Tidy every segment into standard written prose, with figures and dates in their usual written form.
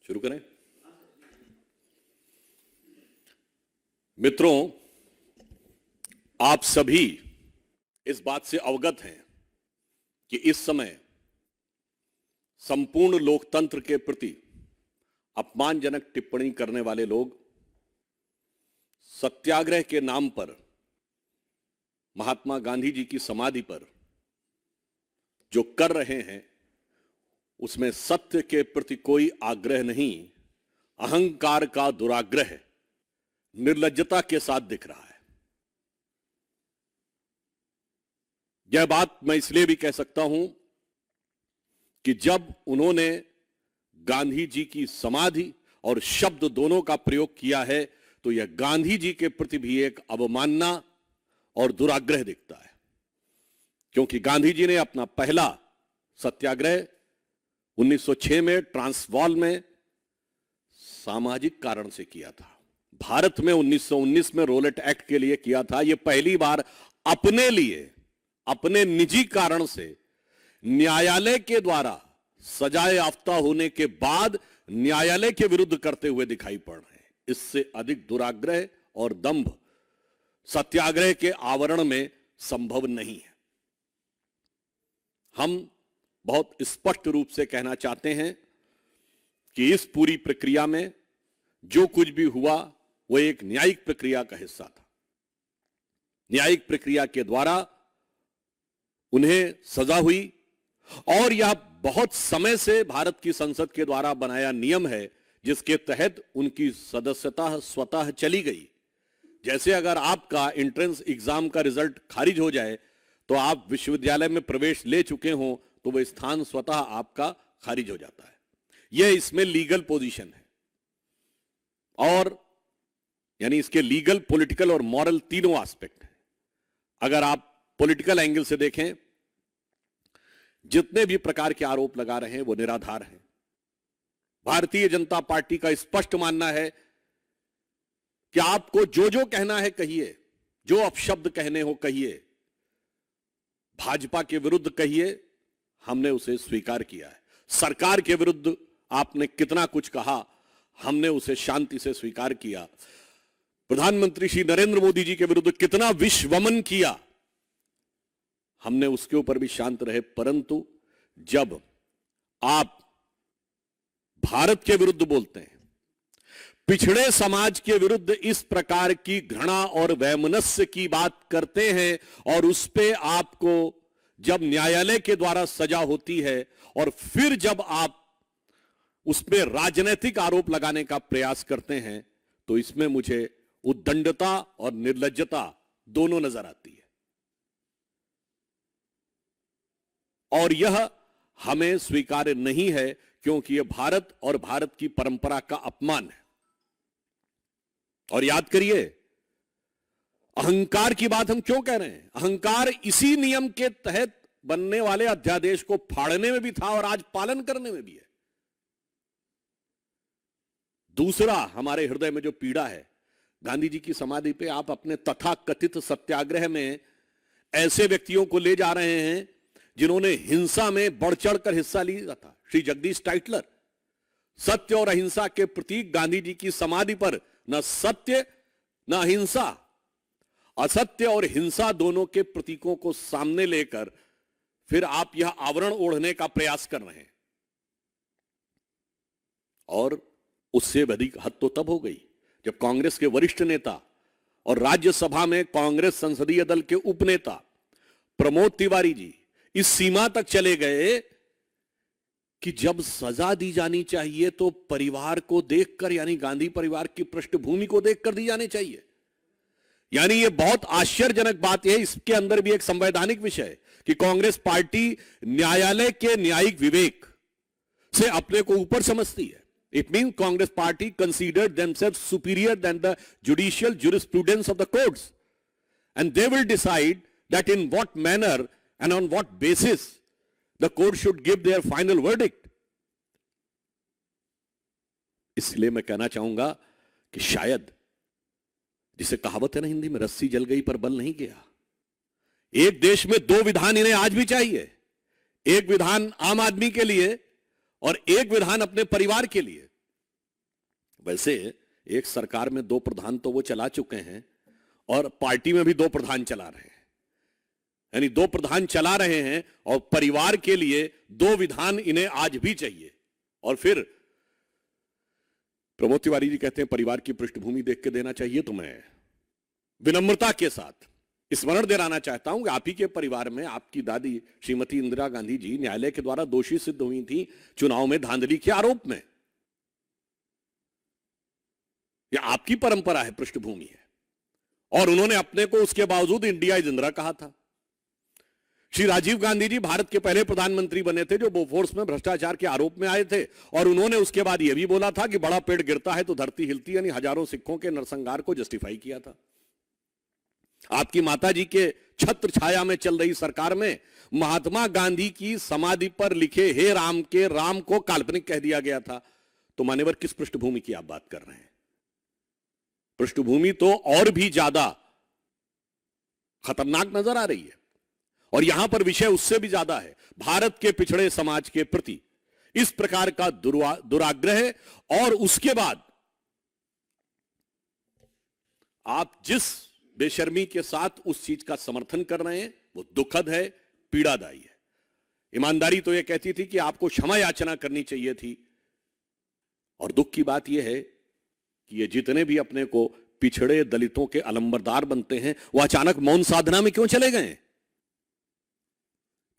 शुरू करें। मित्रों, आप सभी इस बात से अवगत हैं कि इस समय संपूर्ण लोकतंत्र के प्रति अपमानजनक टिप्पणी करने वाले लोग सत्याग्रह के नाम पर महात्मा गांधी जी की समाधि पर जो कर रहे हैं उसमें सत्य के प्रति कोई आग्रह नहीं, अहंकार का दुराग्रह निर्लज्जता के साथ दिख रहा है। यह बात मैं इसलिए भी कह सकता हूं कि जब उन्होंने गांधी जी की समाधि और शब्द दोनों का प्रयोग किया है तो यह गांधी जी के प्रति भी एक अवमानना और दुराग्रह दिखता है, क्योंकि गांधी जी ने अपना पहला सत्याग्रह 1906 में ट्रांसवाल में सामाजिक कारण से किया था। भारत में 1919 में रोलेट एक्ट के लिए किया था। यह पहली बार अपने लिए, अपने निजी कारण से न्यायालय के द्वारा सजाए याफ्ता होने के बाद न्यायालय के विरुद्ध करते हुए दिखाई पड़ रहे हैं। इससे अधिक दुराग्रह और दंभ सत्याग्रह के आवरण में संभव नहीं है। हम बहुत स्पष्ट रूप से कहना चाहते हैं कि इस पूरी प्रक्रिया में जो कुछ भी हुआ वो एक न्यायिक प्रक्रिया का हिस्सा था। न्यायिक प्रक्रिया के द्वारा उन्हें सजा हुई और यह बहुत समय से भारत की संसद के द्वारा बनाया नियम है जिसके तहत उनकी सदस्यता स्वतः चली गई। जैसे अगर आपका एंट्रेंस एग्जाम का रिजल्ट खारिज हो जाए तो आप विश्वविद्यालय में प्रवेश ले चुके हो तो वह स्थान स्वतः आपका खारिज हो जाता है। यह इसमें लीगल पोजीशन है और यानी इसके लीगल, पॉलिटिकल और मॉरल तीनों एस्पेक्ट हैं। अगर आप पॉलिटिकल एंगल से देखें, जितने भी प्रकार के आरोप लगा रहे हैं वो निराधार हैं। भारतीय जनता पार्टी का स्पष्ट मानना है कि आपको जो जो कहना है कहिए, जो अपशब्द कहने हो कहिए, भाजपा के विरुद्ध कहिए, हमने उसे स्वीकार किया है। सरकार के विरुद्ध आपने कितना कुछ कहा, हमने उसे शांति से स्वीकार किया। प्रधानमंत्री श्री नरेंद्र मोदी जी के विरुद्ध कितना विषवमन किया, हमने उसके ऊपर भी शांत रहे। परंतु जब आप भारत के विरुद्ध बोलते हैं, पिछड़े समाज के विरुद्ध इस प्रकार की घृणा और वैमनस्य की बात करते हैं और उस पे आपको जब न्यायालय के द्वारा सजा होती है और फिर जब आप उसमें राजनीतिक आरोप लगाने का प्रयास करते हैं तो इसमें मुझे उद्दंडता और निर्लज्जता दोनों नजर आती है और यह हमें स्वीकार्य नहीं है, क्योंकि यह भारत और भारत की परंपरा का अपमान है। और याद करिए, अहंकार की बात हम क्यों कह रहे हैं? अहंकार इसी नियम के तहत बनने वाले अध्यादेश को फाड़ने में भी था और आज पालन करने में भी है। दूसरा, हमारे हृदय में जो पीड़ा है, गांधी जी की समाधि पे आप अपने तथाकथित सत्याग्रह में ऐसे व्यक्तियों को ले जा रहे हैं जिन्होंने हिंसा में बढ़ चढ़कर हिस्सा लिया था। श्री जगदीश टाइटलर, सत्य और अहिंसा के प्रतीक गांधी जी की समाधि पर न सत्य न अहिंसा, असत्य और हिंसा दोनों के प्रतीकों को सामने लेकर फिर आप यह आवरण ओढ़ने का प्रयास कर रहे हैं। और उससे अधिक हद तो तब हो गई जब कांग्रेस के वरिष्ठ नेता और राज्यसभा में कांग्रेस संसदीय दल के उपनेता प्रमोद तिवारी जी इस सीमा तक चले गए कि जब सजा दी जानी चाहिए तो परिवार को देखकर, यानी गांधी परिवार की पृष्ठभूमि को देखकर दी जानी चाहिए। यानी यह बहुत आश्चर्यजनक बात है। इसके अंदर भी एक संवैधानिक विषय है कि कांग्रेस पार्टी न्यायालय के न्यायिक विवेक से अपने को ऊपर समझती है। It means Congress party considered themselves superior than the judicial jurisprudence of the courts and they will decide that in what manner and on what basis the court should give their final verdict. इसलिए मैं कहना चाहूंगा कि शायद, जिसे कहावत है ना हिंदी में, रस्सी जल गई पर बल नहीं गया, एक देश में दो विधान इन्हें आज भी चाहिए। एक विधान आम आदमी के लिए और एक विधान अपने परिवार के लिए। वैसे एक सरकार में 2 प्रधान तो वो चला चुके हैं और पार्टी में भी 2 प्रधान चला रहे हैं, यानी 2 प्रधान चला रहे हैं और परिवार के लिए 2 विधान इन्हें आज भी चाहिए। और फिर प्रमोद तिवारी जी कहते हैं परिवार की पृष्ठभूमि देख के देना चाहिए, तो मैं विनम्रता के साथ स्मरण दिलाना चाहता हूं कि आप ही के परिवार में आपकी दादी श्रीमती इंदिरा गांधी जी न्यायालय के द्वारा दोषी सिद्ध हुई थी चुनाव में धांधली के आरोप में। यह आपकी परंपरा है, पृष्ठभूमि है, और उन्होंने अपने को उसके बावजूद इंडिया इज इंदिरा कहा था। श्री राजीव गांधी जी भारत के पहले प्रधानमंत्री बने थे जो बोफोर्स में भ्रष्टाचार के आरोप में आए थे, और उन्होंने उसके बाद यह भी बोला था कि बड़ा पेड़ गिरता है तो धरती हिलती, यानी हजारों सिखों के नरसंहार को जस्टिफाई किया था। आपकी माताजी के छत्र छाया में चल रही सरकार में महात्मा गांधी की समाधि पर लिखे हे राम के राम को काल्पनिक कह दिया गया था। तो मान्यवर किस पृष्ठभूमि की आप बात कर रहे हैं? पृष्ठभूमि तो और भी ज्यादा खतरनाक नजर आ रही है, और यहां पर विषय उससे भी ज्यादा है। भारत के पिछड़े समाज के प्रति इस प्रकार का दुराग्रह, और उसके बाद आप जिस बेशर्मी के साथ उस चीज का समर्थन कर रहे हैं वो दुखद है, पीड़ादायी है। ईमानदारी तो यह कहती थी कि आपको क्षमा याचना करनी चाहिए थी, और दुख की बात यह है कि ये जितने भी अपने को पिछड़े दलितों के अलंबरदार बनते हैं वो अचानक मौन साधना में क्यों चले गए?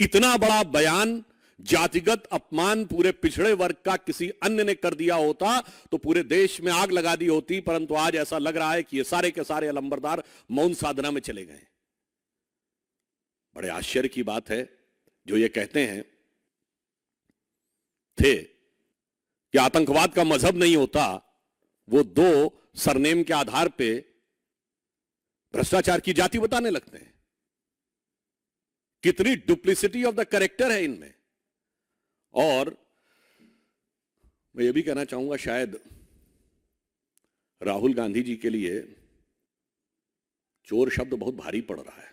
इतना बड़ा बयान, जातिगत अपमान पूरे पिछड़े वर्ग का किसी अन्य ने कर दिया होता तो पूरे देश में आग लगा दी होती, परंतु आज ऐसा लग रहा है कि ये सारे के सारे अलंबरदार मौन साधना में चले गए। बड़े आश्चर्य की बात है जो ये कहते हैं थे कि आतंकवाद का मजहब नहीं होता, वो 2 सरनेम के आधार पे भ्रष्टाचार की जाति बताने लगते हैं। कितनी डुप्लिसिटी ऑफ द कैरेक्टर है इनमें। और मैं ये भी कहना चाहूंगा, शायद राहुल गांधी जी के लिए चोर शब्द बहुत भारी पड़ रहा है।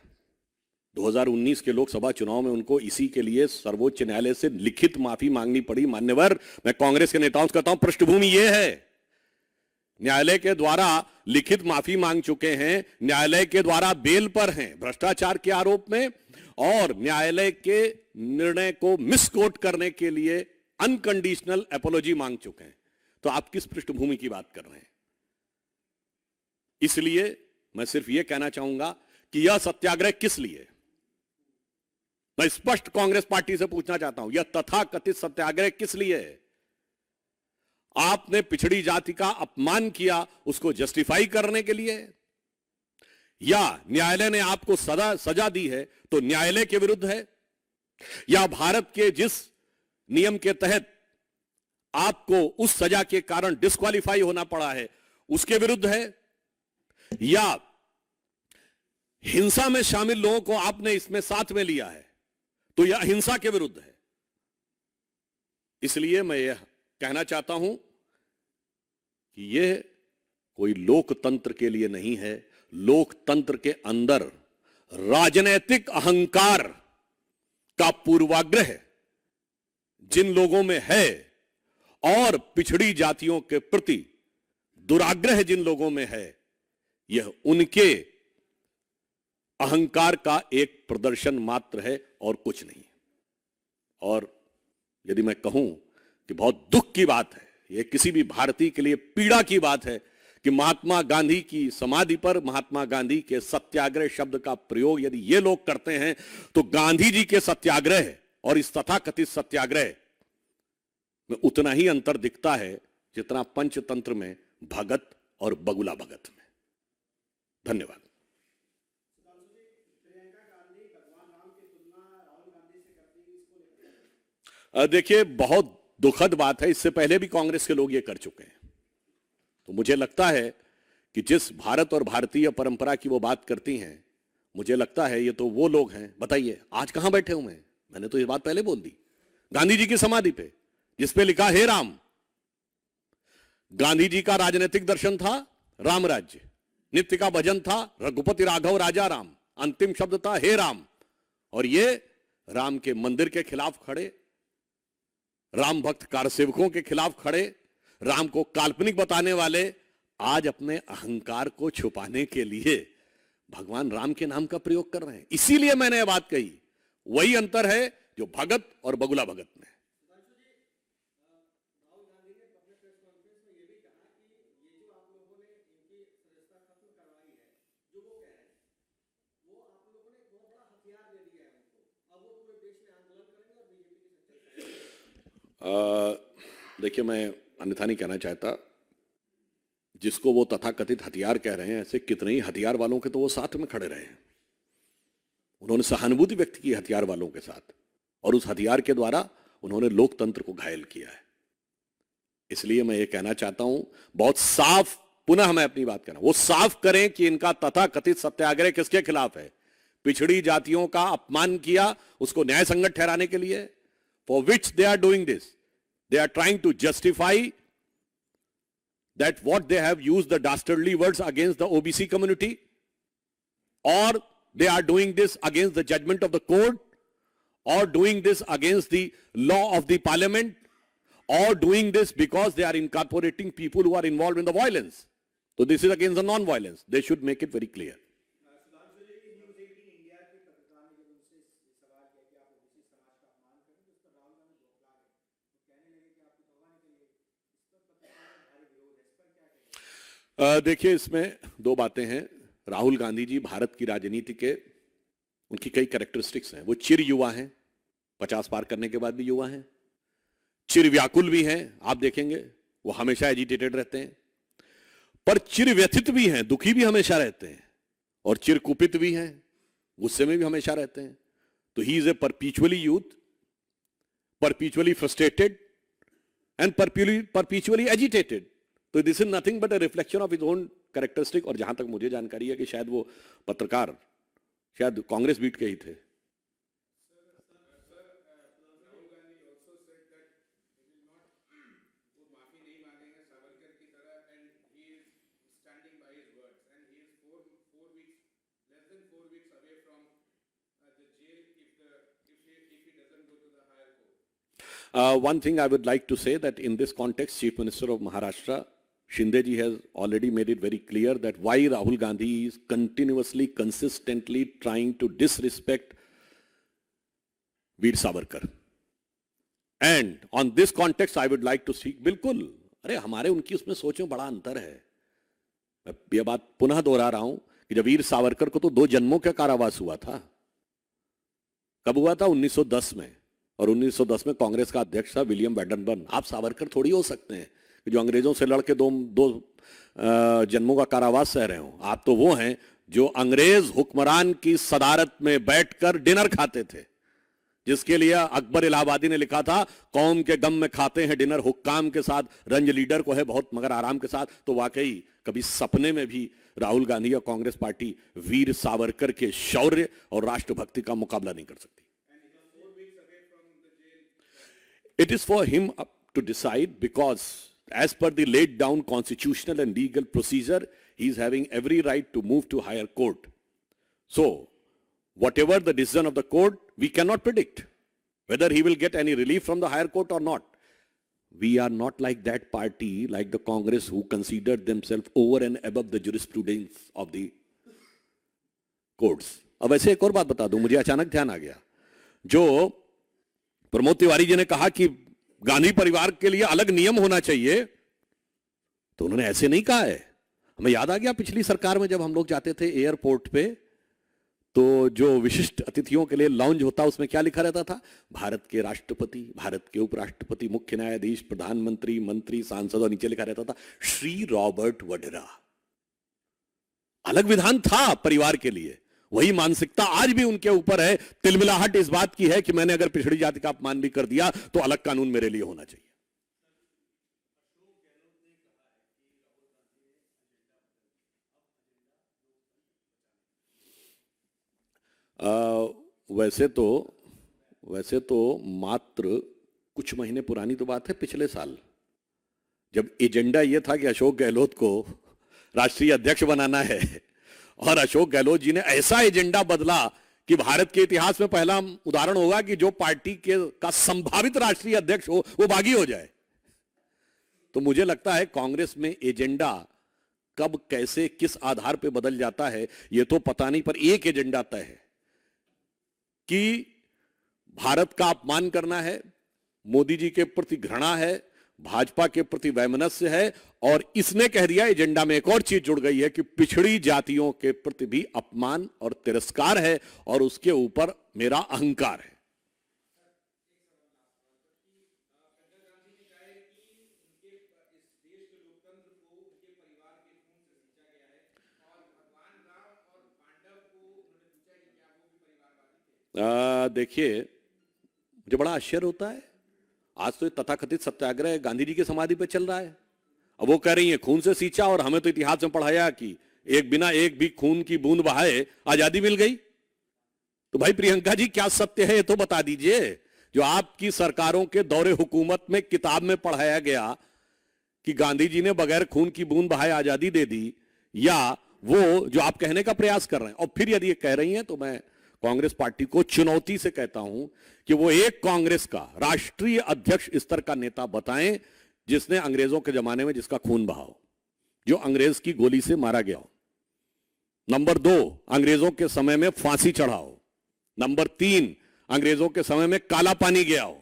2019 के लोकसभा चुनाव में उनको इसी के लिए सर्वोच्च न्यायालय से लिखित माफी मांगनी पड़ी। मान्यवर, मैं कांग्रेस के नेताओं से कहता हूं पृष्ठभूमि यह है, न्यायालय के द्वारा लिखित माफी मांग चुके हैं, न्यायालय के द्वारा बेल पर हैं भ्रष्टाचार के आरोप में, और न्यायालय के निर्णय को मिसकोट करने के लिए अनकंडीशनल एपोलॉजी मांग चुके हैं। तो आप किस पृष्ठभूमि की बात कर रहे हैं? इसलिए मैं सिर्फ यह कहना चाहूंगा कि यह सत्याग्रह किस लिए, मैं स्पष्ट कांग्रेस पार्टी से पूछना चाहता हूं, यह तथाकथित सत्याग्रह किस लिए है? आपने पिछड़ी जाति का अपमान किया, उसको जस्टिफाई करने के लिए, या न्यायालय ने आपको सजा दी है तो न्यायालय के विरुद्ध है, या भारत के जिस नियम के तहत आपको उस सजा के कारण डिस्क्वालीफाई होना पड़ा है उसके विरुद्ध है, या हिंसा में शामिल लोगों को आपने इसमें साथ में लिया है तो यह हिंसा के विरुद्ध है। इसलिए मैं यह कहना चाहता हूं कि यह कोई लोकतंत्र के लिए नहीं है। लोकतंत्र के अंदर राजनीतिक अहंकार का पूर्वाग्रह जिन लोगों में है और पिछड़ी जातियों के प्रति दुराग्रह जिन लोगों में है, यह उनके अहंकार का एक प्रदर्शन मात्र है और कुछ नहीं। और यदि मैं कहूं कि बहुत दुख की बात है, यह किसी भी भारतीय के लिए पीड़ा की बात है कि महात्मा गांधी की समाधि पर महात्मा गांधी के सत्याग्रह शब्द का प्रयोग यदि ये लोग करते हैं तो गांधी जी के सत्याग्रह और इस तथाकथित सत्याग्रह में उतना ही अंतर दिखता है जितना पंचतंत्र में भगत और बगुला भगत में। धन्यवाद। देखिए, बहुत दुखद बात है, इससे पहले भी कांग्रेस के लोग ये कर चुके हैं। तो मुझे लगता है कि जिस भारत और भारतीय परंपरा की वो बात करती हैं, मुझे लगता है ये तो वो लोग हैं, बताइए आज कहां बैठे हुए हैं? मैंने तो ये बात पहले बोल दी, गांधी जी की समाधि पे जिस पे लिखा हे राम। गांधी जी का राजनीतिक दर्शन था राम राज्य, नित्य का भजन था रघुपति राघव राजा राम, अंतिम शब्द था हे राम। और ये राम के मंदिर के खिलाफ खड़े, राम भक्त कारसेवकों के खिलाफ खड़े, राम को काल्पनिक बताने वाले आज अपने अहंकार को छुपाने के लिए भगवान राम के नाम का प्रयोग कर रहे हैं। इसीलिए मैंने यह बात कही, वही अंतर है जो भगत और बगुला भगत में। देखिए, मैं अन्यथा नहीं कहना चाहता। जिसको वो तथाकथित हथियार कह रहे हैं, ऐसे कितने ही हथियार वालों के तो वो साथ में खड़े रहे हैं। उन्होंने सहानुभूति व्यक्त की हथियार वालों के साथ, और उस हथियार के द्वारा उन्होंने लोकतंत्र को घायल किया है। इसलिए मैं ये कहना चाहता हूं, बहुत साफ, पुनः मैं अपनी बात कह रहा हूं, वो साफ करें कि इनका तथाकथित सत्याग्रह किसके खिलाफ है। पिछड़ी जातियों का अपमान किया, उसको न्याय संगत ठहराने के लिए, for which they are doing this. They are trying to justify that what they have used the dastardly words against the OBC community, or they are doing this against the judgment of the court, or doing this against the law of the parliament, or doing this because they are incorporating people who are involved in the violence. So this is against the non-violence. They should make it very clear. देखिए, इसमें दो बातें हैं। राहुल गांधी जी भारत की राजनीति के, उनकी कई कैरेक्टरिस्टिक्स हैं। वो चिर युवा हैं, 50 पार करने के बाद भी युवा हैं। चिर व्याकुल भी हैं, आप देखेंगे वो हमेशा एजिटेटेड रहते हैं। पर चिर व्यथित भी हैं, दुखी भी हमेशा रहते हैं। और चिर कुपित भी हैं, गुस्से में भी हमेशा रहते हैं। तो he is a perpetually youth, perpetually frustrated and perpetually agitated. तो this is nothing but a reflection of his own characteristic. और जहां तक मुझे जानकारी है कि शायद वो पत्रकार शायद कांग्रेस बीट के ही थे। One thing I would like to say that in this context, Chief Minister of Maharashtra, Shinde ji, has already made it very clear that why Rahul Gandhi is continuously, consistently trying to disrespect Veer Savarkar. And on this context, I would like to speak. बिल्कुल, अरे हमारे उनकी उसमें सोच में बड़ा अंतर है। मैं ये बात पुनः दोहरा रहा हूं कि जब वीर सावरकर को तो 2 जन्मों का कारावास हुआ था। कब हुआ था? 1910 में। और 1910 में कांग्रेस का अध्यक्ष था विलियम वैडनबर्न। आप सावरकर थोड़ी हो सकते हैं कि जो अंग्रेजों से लड़के दो जन्मों का कारावास सह रहे हो। आप तो वो हैं जो अंग्रेज हुक्मरान की सदारत में बैठकर डिनर खाते थे, जिसके लिए अकबर इलाहाबादी ने लिखा था, कौम के गम में खाते हैं डिनर हुक्काम के साथ, रंज लीडर को है बहुत मगर आराम के साथ। तो वाकई कभी सपने में भी राहुल गांधी या कांग्रेस पार्टी वीर सावरकर के शौर्य और राष्ट्रभक्ति का मुकाबला नहीं कर सकती। It is for him to decide, because as per the laid down constitutional and legal procedure, he is having every right to move to higher court. So, whatever the decision of the court, we cannot predict whether he will get any relief from the higher court or not. We are not like that party, like the Congress, who considered themselves over and above the jurisprudence of the courts. अब ऐसे एक और बात बता दूं, मुझे अचानक ध्यान आ गया। जो प्रमोद तिवारी जी ने कहा कि गांधी परिवार के लिए अलग नियम होना चाहिए, तो उन्होंने ऐसे नहीं कहा है। हमें याद आ गया पिछली सरकार में जब हम लोग जाते थे एयरपोर्ट पे, तो जो विशिष्ट अतिथियों के लिए लाउंज होता, उसमें क्या लिखा रहता था? भारत के राष्ट्रपति, भारत के उपराष्ट्रपति, मुख्य न्यायाधीश, प्रधानमंत्री, मंत्री, सांसद, और नीचे लिखा रहता था श्री रॉबर्ट वड्रा। अलग विधान था परिवार के लिए। वही मानसिकता आज भी उनके ऊपर है। तिलमिलाहट इस बात की है कि मैंने अगर पिछड़ी जाति का अपमान भी कर दिया तो अलग कानून मेरे लिए होना चाहिए। वैसे तो मात्र कुछ महीने पुरानी तो बात है, पिछले साल जब एजेंडा यह था कि अशोक गहलोत को राष्ट्रीय अध्यक्ष बनाना है, और अशोक गहलोत जी ने ऐसा एजेंडा बदला कि भारत के इतिहास में पहला उदाहरण होगा कि जो पार्टी का संभावित राष्ट्रीय अध्यक्ष हो वो बागी हो जाए। तो मुझे लगता है कांग्रेस में एजेंडा कब कैसे किस आधार पर बदल जाता है यह तो पता नहीं, पर एक एजेंडा तय है कि भारत का अपमान करना है, मोदी जी के प्रति घृणा है, भाजपा के प्रति वैमनस्य है, और इसने कह दिया एजेंडा में एक और चीज जुड़ गई है कि पिछड़ी जातियों के प्रति भी अपमान और तिरस्कार है और उसके ऊपर मेरा अहंकार है। देखिए, मुझे बड़ा आश्चर्य होता है, आज तो तथाकथित सत्याग्रह गांधी जी की समाधि पे चल रहा है। अब वो कह रही है खून से सींचा, और हमें तो इतिहास में पढ़ाया कि एक बिना एक भी खून की बूंद बहाए आजादी मिल गई। तो भाई प्रियंका जी, क्या सत्य है ये तो बता दीजिए। जो आपकी सरकारों के दौरे हुकूमत में किताब में पढ़ाया गया कि गांधी जी ने बगैर खून की बूंद बहाए आजादी दे दी, या वो जो आप कहने का प्रयास कर रहे हैं। और फिर यदि ये कह रही हैं तो मैं कांग्रेस पार्टी को चुनौती से कहता हूं कि वो एक कांग्रेस का राष्ट्रीय अध्यक्ष स्तर का नेता बताएं जिसने अंग्रेजों के जमाने में जिसका खून बहा हो, जो अंग्रेज की गोली से मारा गया हो। नंबर 2, अंग्रेजों के समय में फांसी चढ़ा हो। नंबर 3, अंग्रेजों के समय में काला पानी गया हो।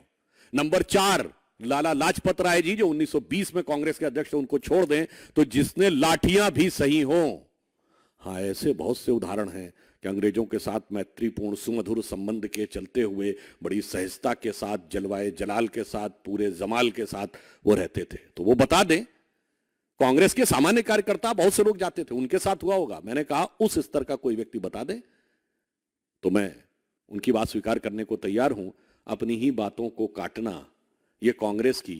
नंबर 4, लाला लाजपत राय जी जो 1920 में कांग्रेस के अध्यक्ष थे, उनको छोड़ दें तो जिसने लाठियां भी सही हो। हाँ, ऐसे बहुत से उदाहरण हैं कि अंग्रेजों के साथ मैत्रीपूर्ण सुमधुर संबंध के चलते हुए बड़ी सहजता के साथ, जलवाए जलाल के साथ, पूरे जमाल के साथ वो रहते थे। तो वो बता दें। कांग्रेस के सामान्य कार्यकर्ता बहुत से लोग जाते थे, उनके साथ हुआ होगा। मैंने कहा उस स्तर का कोई व्यक्ति बता दे तो मैं उनकी बात स्वीकार करने को तैयार हूं। अपनी ही बातों को काटना यह कांग्रेस की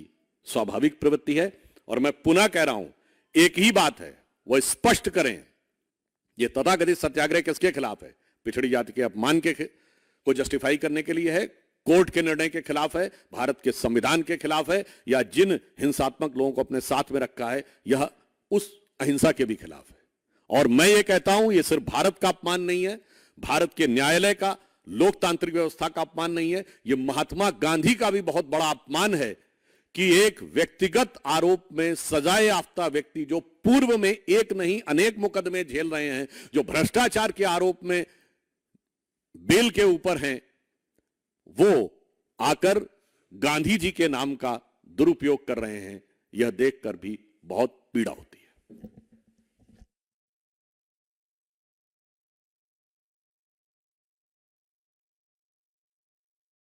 स्वाभाविक प्रवृत्ति है। और मैं पुनः कह रहा हूं, एक ही बात है, वह स्पष्ट करें, यह तथाकथित सत्याग्रह किसके खिलाफ है? पिछड़ी जाति के अपमान को जस्टिफाई करने के लिए है, कोर्ट के निर्णय के खिलाफ है, भारत के संविधान के खिलाफ है, या जिन हिंसात्मक लोगों को अपने साथ में रखा है यह उस अहिंसा के भी खिलाफ है। और मैं ये कहता हूं, यह सिर्फ भारत का अपमान नहीं है, भारत के न्यायालय का, लोकतांत्रिक व्यवस्था का अपमान नहीं है, यह महात्मा गांधी का भी बहुत बड़ा अपमान है कि एक व्यक्तिगत आरोप में सजाए याफ्ता व्यक्ति जो पूर्व में एक नहीं अनेक मुकदमे झेल रहे हैं, जो भ्रष्टाचार के आरोप में बेल के ऊपर हैं, वो आकर गांधी जी के नाम का दुरुपयोग कर रहे हैं। यह देखकर भी बहुत पीड़ा होती है।